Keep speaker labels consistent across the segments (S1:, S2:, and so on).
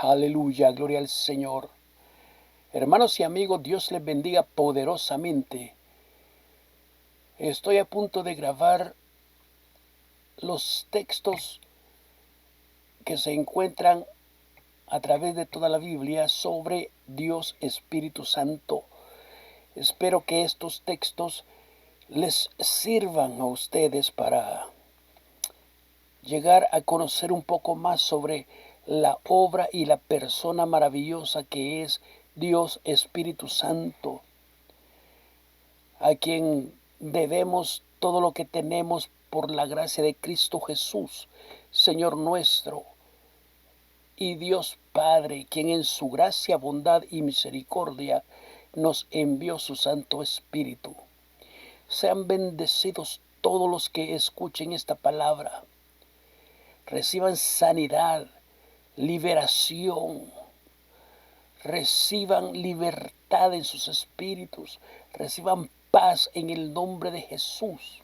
S1: Aleluya, gloria al Señor. Hermanos y amigos, Dios les bendiga poderosamente. Estoy a punto de grabar los textos que se encuentran a través de toda la Biblia sobre Dios Espíritu Santo. Espero que estos textos les sirvan a ustedes para llegar a conocer un poco más sobre la obra y la persona maravillosa que es Dios Espíritu Santo, a quien debemos todo lo que tenemos por la gracia de Cristo Jesús, Señor nuestro, y Dios Padre, quien en su gracia, bondad y misericordia nos envió su Santo Espíritu. Sean bendecidos todos los que escuchen esta palabra. Reciban sanidad, liberación, reciban libertad en sus espíritus, reciban paz en el nombre de Jesús,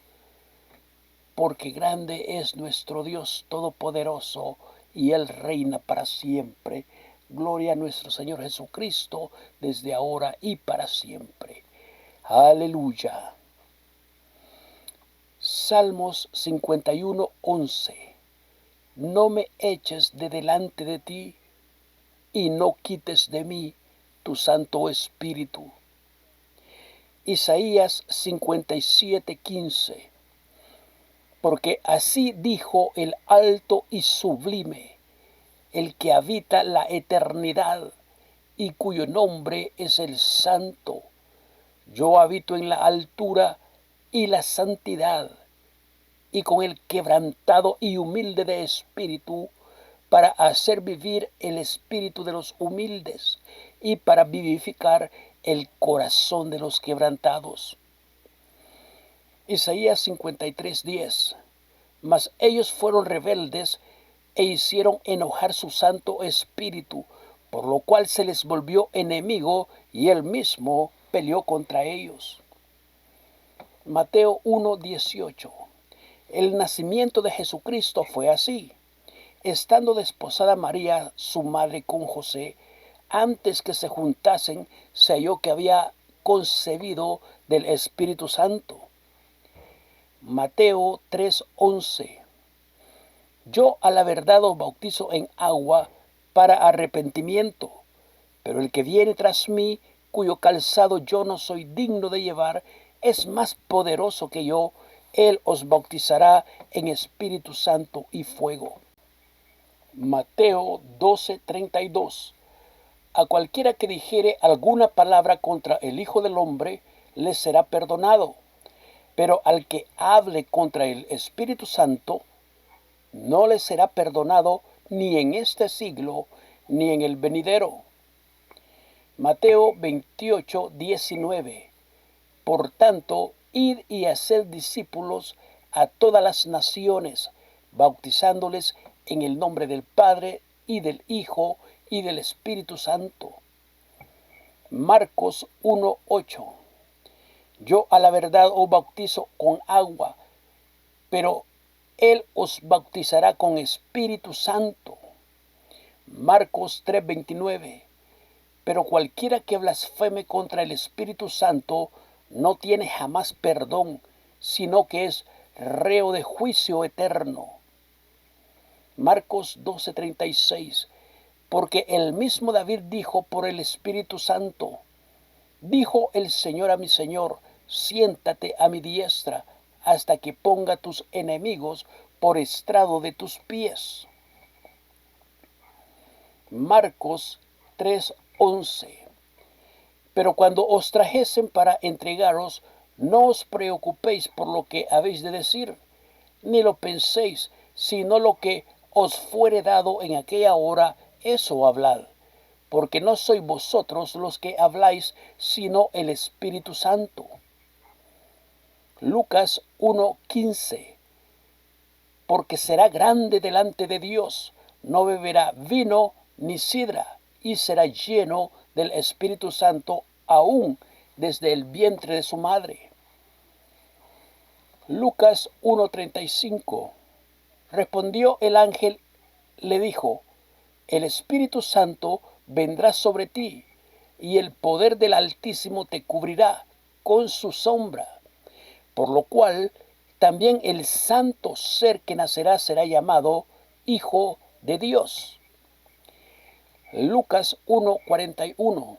S1: porque grande es nuestro Dios Todopoderoso y Él reina para siempre. Gloria a nuestro Señor Jesucristo desde ahora y para siempre. Aleluya. Salmos 51:11. No me eches de delante de ti y no quites de mí tu Santo Espíritu. Isaías 57:15. Porque así dijo el alto y sublime, el que habita la eternidad y cuyo nombre es el Santo. Yo habito en la altura y la santidad, y con el quebrantado y humilde de espíritu, para hacer vivir el espíritu de los humildes y para vivificar el corazón de los quebrantados. Isaías 53:10. Mas ellos fueron rebeldes e hicieron enojar su Santo Espíritu, por lo cual se les volvió enemigo y él mismo peleó contra ellos. Mateo 1:18. El nacimiento de Jesucristo fue así. Estando desposada María, su madre, con José, antes que se juntasen, se halló que había concebido del Espíritu Santo. Mateo 3:11. Yo a la verdad os bautizo en agua para arrepentimiento, pero el que viene tras mí, cuyo calzado yo no soy digno de llevar, es más poderoso que yo. Él os bautizará en Espíritu Santo y fuego. Mateo 12:32. A cualquiera que dijere alguna palabra contra el Hijo del Hombre, le será perdonado. Pero al que hable contra el Espíritu Santo, no le será perdonado ni en este siglo, ni en el venidero. Mateo 28:19. Por tanto, id y haced discípulos a todas las naciones, bautizándoles en el nombre del Padre, y del Hijo, y del Espíritu Santo. Marcos 1:8. Yo a la verdad os bautizo con agua, pero Él os bautizará con Espíritu Santo. Marcos 3:29. Pero cualquiera que blasfeme contra el Espíritu Santo no tiene jamás perdón, sino que es reo de juicio eterno. Marcos 12:36. Porque el mismo David dijo por el Espíritu Santo: dijo el Señor a mi Señor, siéntate a mi diestra, hasta que ponga tus enemigos por estrado de tus pies. Marcos 3:11. Pero cuando os trajesen para entregaros, no os preocupéis por lo que habéis de decir, ni lo penséis, sino lo que os fuere dado en aquella hora, eso hablad, porque no sois vosotros los que habláis, sino el Espíritu Santo. Lucas 1:15. Porque será grande delante de Dios, no beberá vino ni sidra, y será lleno del Espíritu Santo aún desde el vientre de su madre. Lucas 1:35. Respondió el ángel, le dijo: el Espíritu Santo vendrá sobre ti, y el poder del Altísimo te cubrirá con su sombra, por lo cual también el santo ser que nacerá será llamado Hijo de Dios. Lucas 1:41.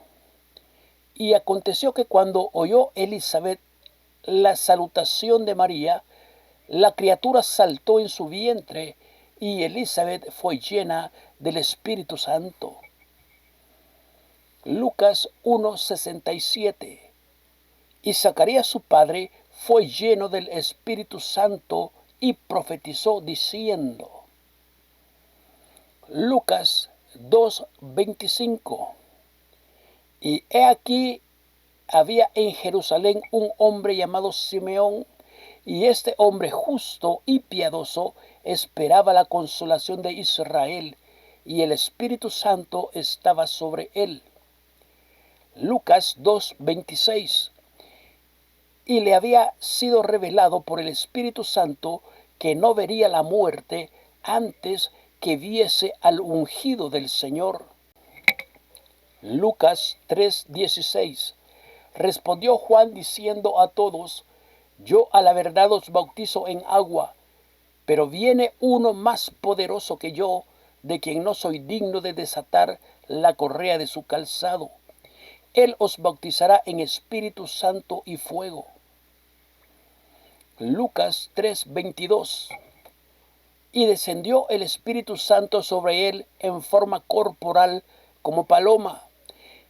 S1: Y aconteció que cuando oyó Elizabeth la salutación de María, la criatura saltó en su vientre, y Elizabeth fue llena del Espíritu Santo. Lucas 1:67. Y Zacarías su padre fue lleno del Espíritu Santo y profetizó diciendo. Lucas 2:25. Y he aquí había en Jerusalén un hombre llamado Simeón, y este hombre justo y piadoso esperaba la consolación de Israel, y el Espíritu Santo estaba sobre él. Lucas 2:26. Y le había sido revelado por el Espíritu Santo que no vería la muerte antes que viese al ungido del Señor. Lucas 3:16. Respondió Juan diciendo a todos: yo a la verdad os bautizo en agua, pero viene uno más poderoso que yo, de quien no soy digno de desatar la correa de su calzado. Él os bautizará en Espíritu Santo y fuego. Lucas 3:22. Y descendió el Espíritu Santo sobre él en forma corporal como paloma,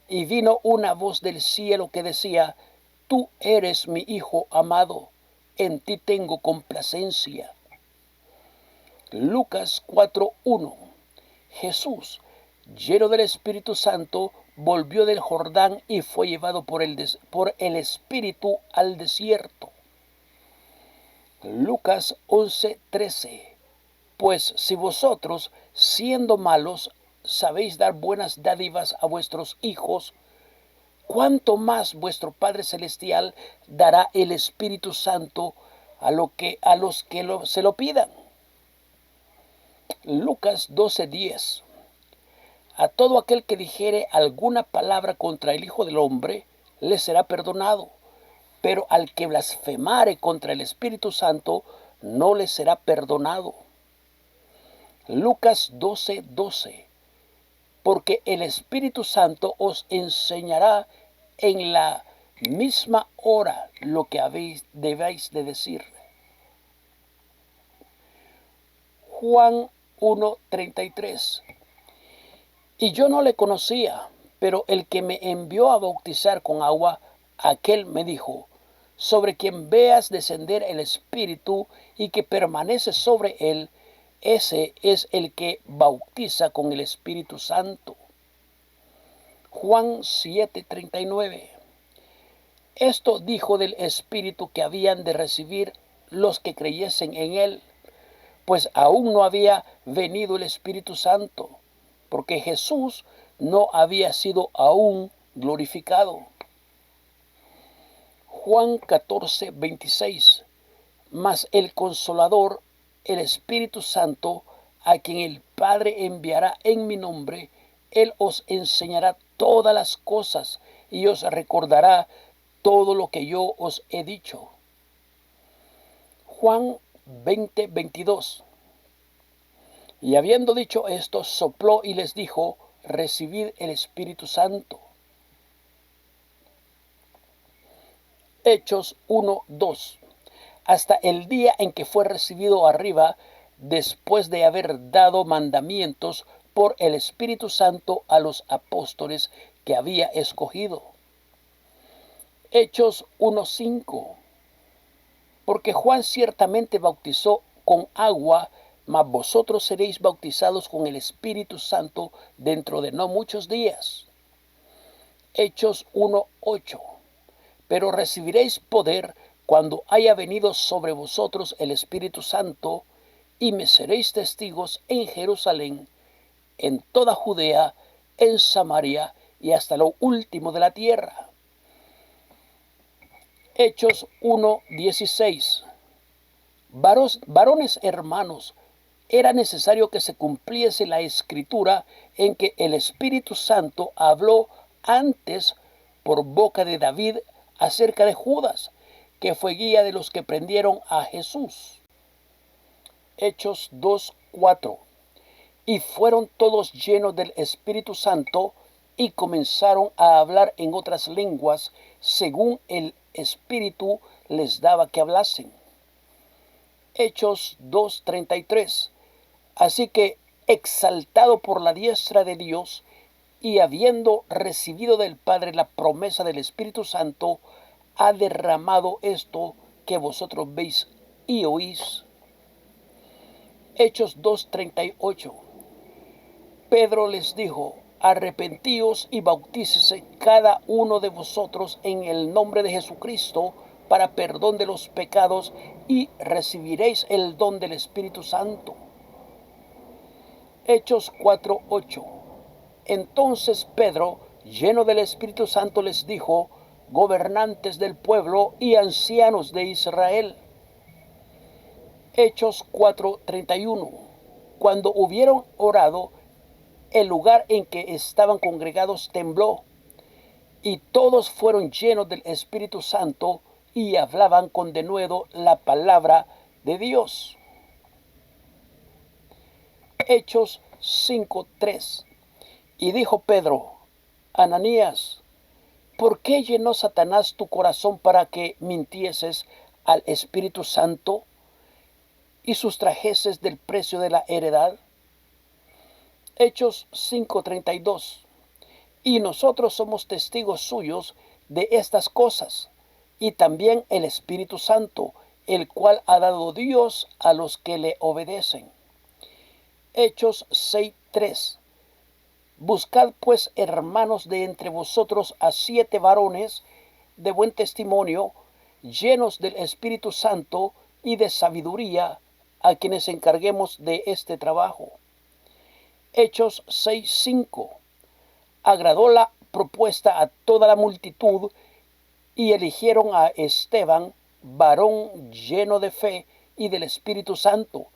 S1: y vino una voz del cielo que decía: tú eres mi Hijo amado, en ti tengo complacencia. Lucas 4:1. Jesús, lleno del Espíritu Santo, volvió del Jordán y fue llevado por el Espíritu al desierto. Lucas 11:13. Pues si vosotros, siendo malos, sabéis dar buenas dádivas a vuestros hijos, ¿cuánto más vuestro Padre Celestial dará el Espíritu Santo a los que se lo pidan? Lucas 12:10. A todo aquel que dijere alguna palabra contra el Hijo del Hombre, le será perdonado, pero al que blasfemare contra el Espíritu Santo, no le será perdonado. Lucas 12:12. Porque el Espíritu Santo os enseñará en la misma hora lo que debéis de decir. Juan 1:33. Y yo no le conocía, pero el que me envió a bautizar con agua, aquel me dijo: sobre quien veas descender el Espíritu y que permanece sobre él, ese es el que bautiza con el Espíritu Santo. Juan 7:39. Esto dijo del Espíritu que habían de recibir los que creyesen en él, pues aún no había venido el Espíritu Santo, porque Jesús no había sido aún glorificado. Juan 14:26. Mas el Consolador, el Espíritu Santo, a quien el Padre enviará en mi nombre, Él os enseñará todas las cosas y os recordará todo lo que yo os he dicho. Juan 20:22. Y habiendo dicho esto, sopló y les dijo: recibid el Espíritu Santo. Hechos 1:2. Hasta el día en que fue recibido arriba, después de haber dado mandamientos por el Espíritu Santo a los apóstoles que había escogido. Hechos 1:5. Porque Juan ciertamente bautizó con agua, mas vosotros seréis bautizados con el Espíritu Santo dentro de no muchos días. Hechos 1:8. Pero recibiréis poder cuando haya venido sobre vosotros el Espíritu Santo, y me seréis testigos en Jerusalén, en toda Judea, en Samaria y hasta lo último de la tierra. Hechos 1:16. Varones hermanos, era necesario que se cumpliese la escritura en que el Espíritu Santo habló antes por boca de David acerca de Judas, que fue guía de los que prendieron a Jesús. Hechos 2:4. Y fueron todos llenos del Espíritu Santo y comenzaron a hablar en otras lenguas según el Espíritu les daba que hablasen. Hechos 2:33. Así que, exaltado por la diestra de Dios y habiendo recibido del Padre la promesa del Espíritu Santo, ha derramado esto que vosotros veis y oís. Hechos 2:38. Pedro les dijo: arrepentíos y bautícese cada uno de vosotros en el nombre de Jesucristo para perdón de los pecados y recibiréis el don del Espíritu Santo. Hechos 4:8. Entonces Pedro, lleno del Espíritu Santo, les dijo: gobernantes del pueblo y ancianos de Israel. Hechos 4:31. Cuando hubieron orado, el lugar en que estaban congregados tembló, y todos fueron llenos del Espíritu Santo y hablaban con denuedo la palabra de Dios. Hechos 5:3. Y dijo Pedro: Ananías, ¿por qué llenó Satanás tu corazón para que mintieses al Espíritu Santo y sustrajeses del precio de la heredad? Hechos 5:32. Y nosotros somos testigos suyos de estas cosas, y también el Espíritu Santo, el cual ha dado Dios a los que le obedecen. Hechos 6:3. Buscad pues, hermanos, de entre vosotros a 7 varones de buen testimonio, llenos del Espíritu Santo y de sabiduría, a quienes encarguemos de este trabajo. Hechos 6:5. Agradó la propuesta a toda la multitud y eligieron a Esteban, varón lleno de fe y del Espíritu Santo,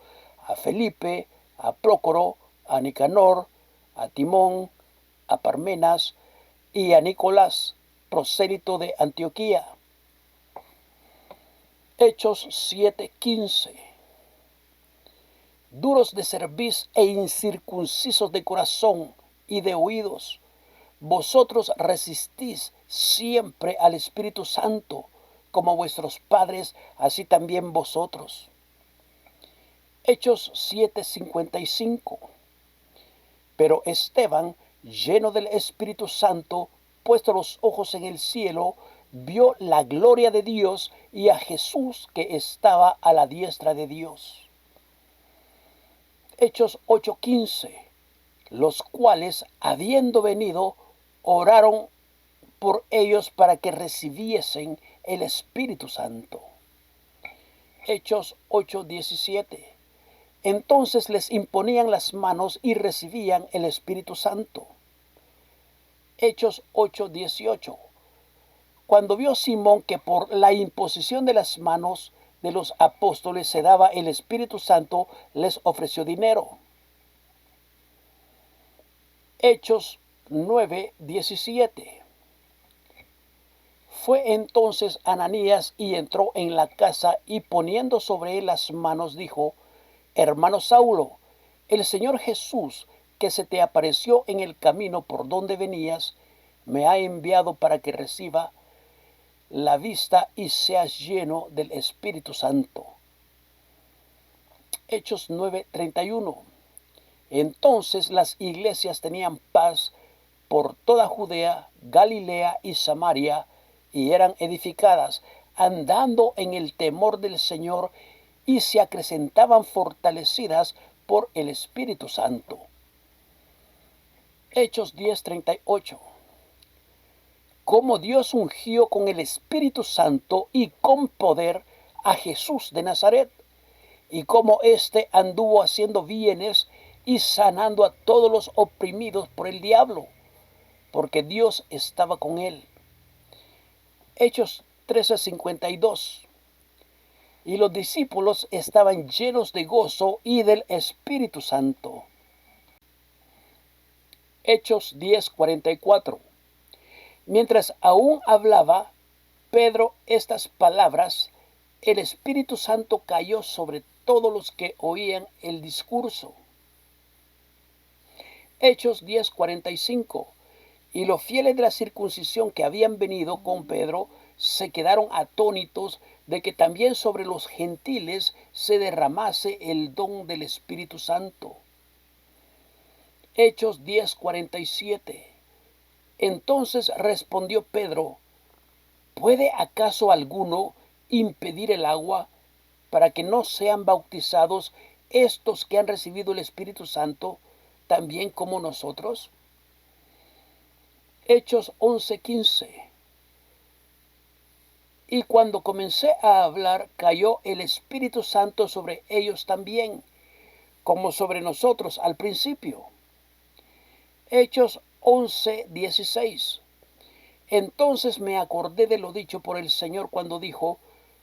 S1: a Felipe, a Prócoro, a Nicanor, a Timón, a Parmenas y a Nicolás, prosélito de Antioquía. Hechos 7:15. Duros de cerviz e incircuncisos de corazón y de oídos, vosotros resistís siempre al Espíritu Santo, como vuestros padres, así también vosotros. Hechos 7:55. Pero Esteban, lleno del Espíritu Santo, puesto los ojos en el cielo, vio la gloria de Dios y a Jesús que estaba a la diestra de Dios. Hechos 8:15. Los cuales, habiendo venido, oraron por ellos para que recibiesen el Espíritu Santo. Hechos 8:17. Entonces les imponían las manos y recibían el Espíritu Santo. Hechos 8:18. Cuando vio Simón que por la imposición de las manos de los apóstoles se daba el Espíritu Santo, les ofreció dinero. Hechos 9:17. Fue entonces Ananías y entró en la casa y poniendo sobre él las manos dijo: Hermano Saulo, el Señor Jesús, que se te apareció en el camino por donde venías, me ha enviado para que reciba la vista y seas lleno del Espíritu Santo. Hechos 9:31. Entonces las iglesias tenían paz por toda Judea, Galilea y Samaria, y eran edificadas, andando en el temor del Señor, y se acrecentaban fortalecidas por el Espíritu Santo. Hechos 10:38. Como Dios ungió con el Espíritu Santo y con poder a Jesús de Nazaret, y como éste anduvo haciendo bienes y sanando a todos los oprimidos por el diablo, porque Dios estaba con él. Hechos 13:52. y los discípulos estaban llenos de gozo y del Espíritu Santo. Hechos 10:44. Mientras aún hablaba Pedro estas palabras, el Espíritu Santo cayó sobre todos los que oían el discurso. Hechos 10:45. Y los fieles de la circuncisión que habían venido con Pedro se quedaron atónitos de que también sobre los gentiles se derramase el don del Espíritu Santo. Hechos 10:47. Entonces respondió Pedro: ¿puede acaso alguno impedir el agua para que no sean bautizados estos que han recibido el Espíritu Santo también como nosotros? Hechos 11:15. Y cuando comencé a hablar, cayó el Espíritu Santo sobre ellos también, como sobre nosotros al principio. Hechos 11:16. Entonces me acordé de lo dicho por el Señor cuando dijo: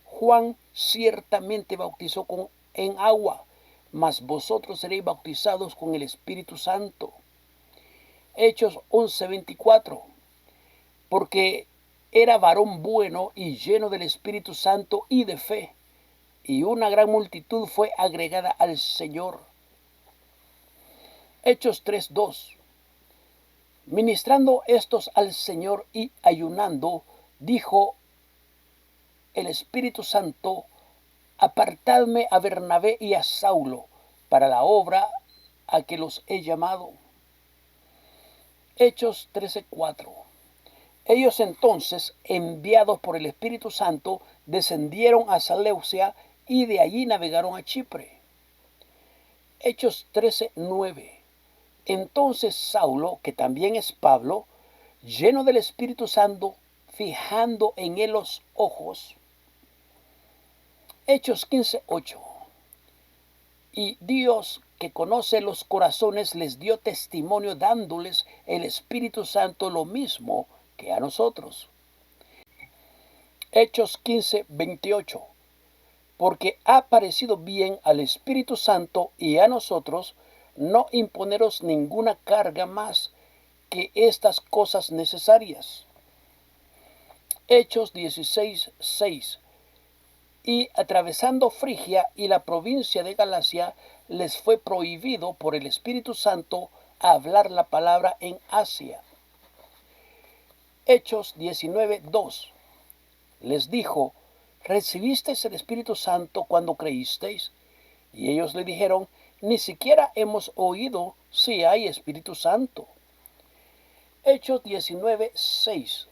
S1: Juan ciertamente bautizó en agua, mas vosotros seréis bautizados con el Espíritu Santo. Hechos 11:24. Porque era varón bueno y lleno del Espíritu Santo y de fe, y una gran multitud fue agregada al Señor. Hechos 3:2. Ministrando estos al Señor y ayunando, dijo el Espíritu Santo: apartadme a Bernabé y a Saulo para la obra a que los he llamado. Hechos 13:4. Ellos entonces, enviados por el Espíritu Santo, descendieron a Seleucia y de allí navegaron a Chipre. Hechos 13:9. Entonces Saulo, que también es Pablo, lleno del Espíritu Santo, fijando en él los ojos. Hechos 15:8. Y Dios, que conoce los corazones, les dio testimonio dándoles el Espíritu Santo lo mismo que a nosotros. Hechos 15:28. Porque ha parecido bien al Espíritu Santo y a nosotros no imponeros ninguna carga más que estas cosas necesarias. Hechos 16:6. Y atravesando Frigia y la provincia de Galacia, les fue prohibido por el Espíritu Santo hablar la palabra en Asia. Hechos 19:2. Les dijo: ¿recibisteis el Espíritu Santo cuando creísteis? Y ellos le dijeron: ni siquiera hemos oído si hay Espíritu Santo. Hechos 19:6.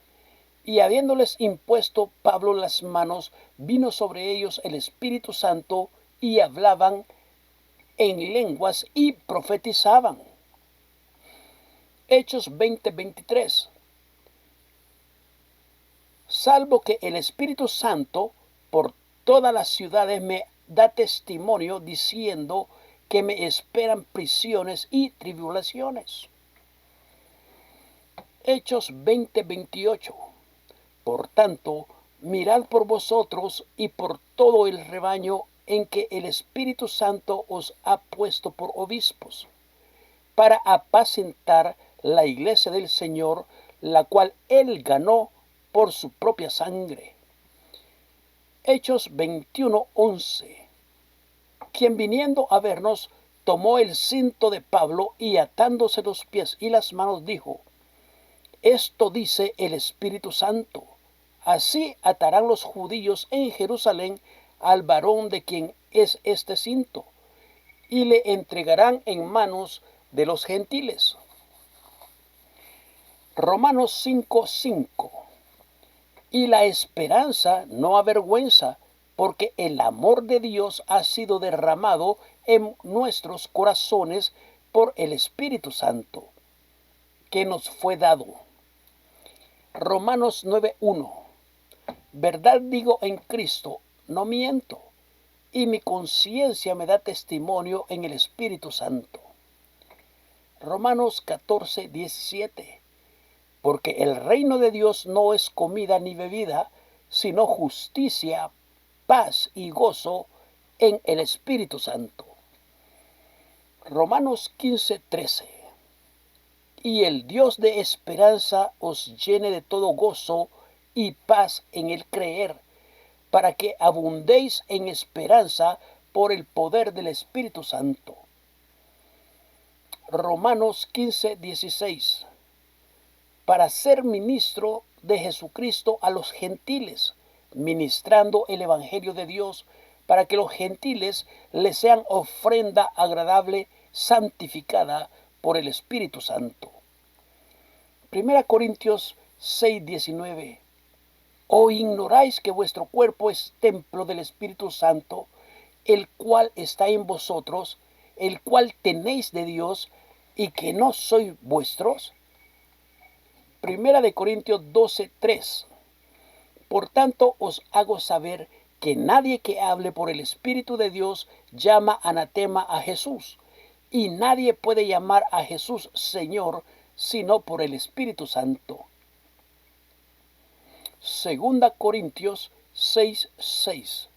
S1: Y habiéndoles impuesto Pablo las manos, vino sobre ellos el Espíritu Santo, y hablaban en lenguas y profetizaban. Hechos 20:23. Salvo que el Espíritu Santo por todas las ciudades me da testimonio diciendo que me esperan prisiones y tribulaciones. Hechos 20:28. Por tanto, mirad por vosotros y por todo el rebaño en que el Espíritu Santo os ha puesto por obispos, para apacentar la iglesia del Señor, la cual él ganó por su propia sangre. Hechos 21:11. Quien viniendo a vernos tomó el cinto de Pablo y atándose los pies y las manos dijo: esto dice el Espíritu Santo: así atarán los judíos en Jerusalén al varón de quien es este cinto, y le entregarán en manos de los gentiles. Romanos 5:5. Y la esperanza no avergüenza, porque el amor de Dios ha sido derramado en nuestros corazones por el Espíritu Santo, que nos fue dado. Romanos 9:1. Verdad digo en Cristo, no miento, y mi conciencia me da testimonio en el Espíritu Santo. Romanos 14:17. Porque el reino de Dios no es comida ni bebida, sino justicia, paz y gozo en el Espíritu Santo. Romanos 15:13. Y el Dios de esperanza os llene de todo gozo y paz en el creer, para que abundéis en esperanza por el poder del Espíritu Santo. Romanos 15:16. Para ser ministro de Jesucristo a los gentiles, ministrando el Evangelio de Dios, para que los gentiles le sean ofrenda agradable, santificada por el Espíritu Santo. 1 Corintios 6:19. ¿O ignoráis que vuestro cuerpo es templo del Espíritu Santo, el cual está en vosotros, el cual tenéis de Dios, y que no sois vuestros? 1 Corintios 12:3. Por tanto os hago saber que nadie que hable por el Espíritu de Dios llama anatema a Jesús, y nadie puede llamar a Jesús Señor sino por el Espíritu Santo. 2 Corintios 6:6.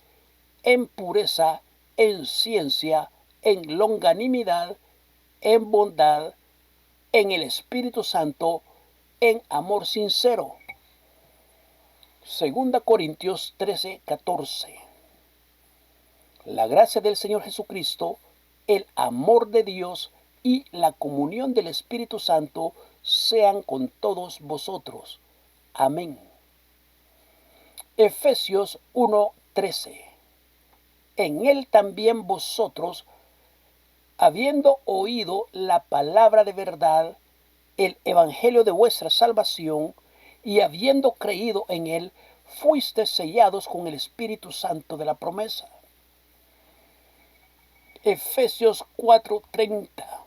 S1: En pureza, en ciencia, en longanimidad, en bondad, en el Espíritu Santo, en amor sincero. 2 Corintios 13:14. La gracia del Señor Jesucristo, el amor de Dios y la comunión del Espíritu Santo sean con todos vosotros. Amén. Efesios 1:13. En él también vosotros, habiendo oído la palabra de verdad, el evangelio de vuestra salvación, y habiendo creído en él, fuisteis sellados con el Espíritu Santo de la promesa. Efesios 4:30.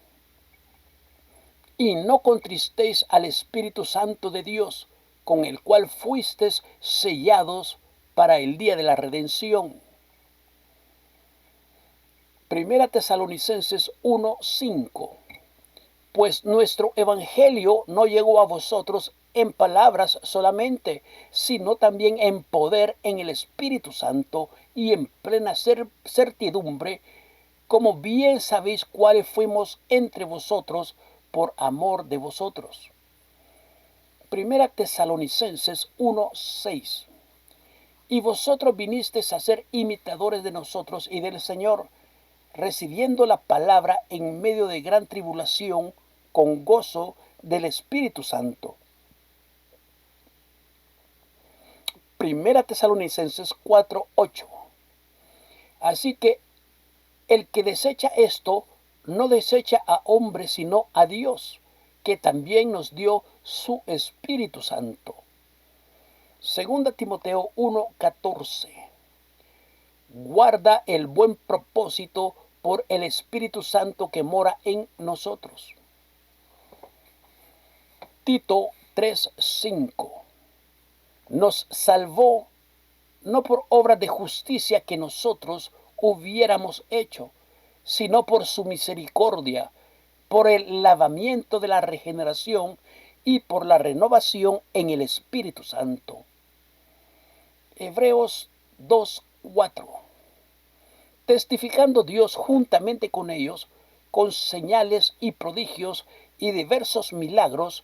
S1: Y no contristéis al Espíritu Santo de Dios, con el cual fuisteis sellados para el día de la redención. 1 Tesalonicenses 1:5. Pues nuestro evangelio no llegó a vosotros en palabras solamente, sino también en poder, en el Espíritu Santo y en plena certidumbre, como bien sabéis cuáles fuimos entre vosotros por amor de vosotros. 1 Tesalonicenses 1:6. Y vosotros vinisteis a ser imitadores de nosotros y del Señor, recibiendo la palabra en medio de gran tribulación, con gozo del Espíritu Santo. 1 Tesalonicenses 4:8. Así que el que desecha esto, no desecha a hombres, sino a Dios, que también nos dio su Espíritu Santo. 2 Timoteo 1:14. Guarda el buen propósito por el Espíritu Santo que mora en nosotros. Tito 3:5. Nos salvó no por obras de justicia que nosotros hubiéramos hecho, sino por su misericordia, por el lavamiento de la regeneración y por la renovación en el Espíritu Santo. Hebreos 2:4. Testificando Dios juntamente con ellos, con señales y prodigios y diversos milagros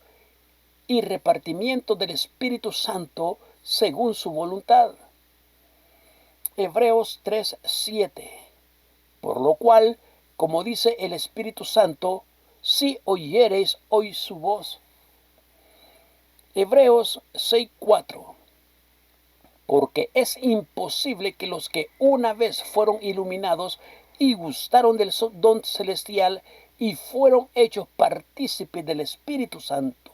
S1: y repartimiento del Espíritu Santo según su voluntad. Hebreos 3:7. Por lo cual, como dice el Espíritu Santo, si oyereis hoy su voz. Hebreos 6:4. Porque es imposible que los que una vez fueron iluminados y gustaron del don celestial y fueron hechos partícipes del Espíritu Santo,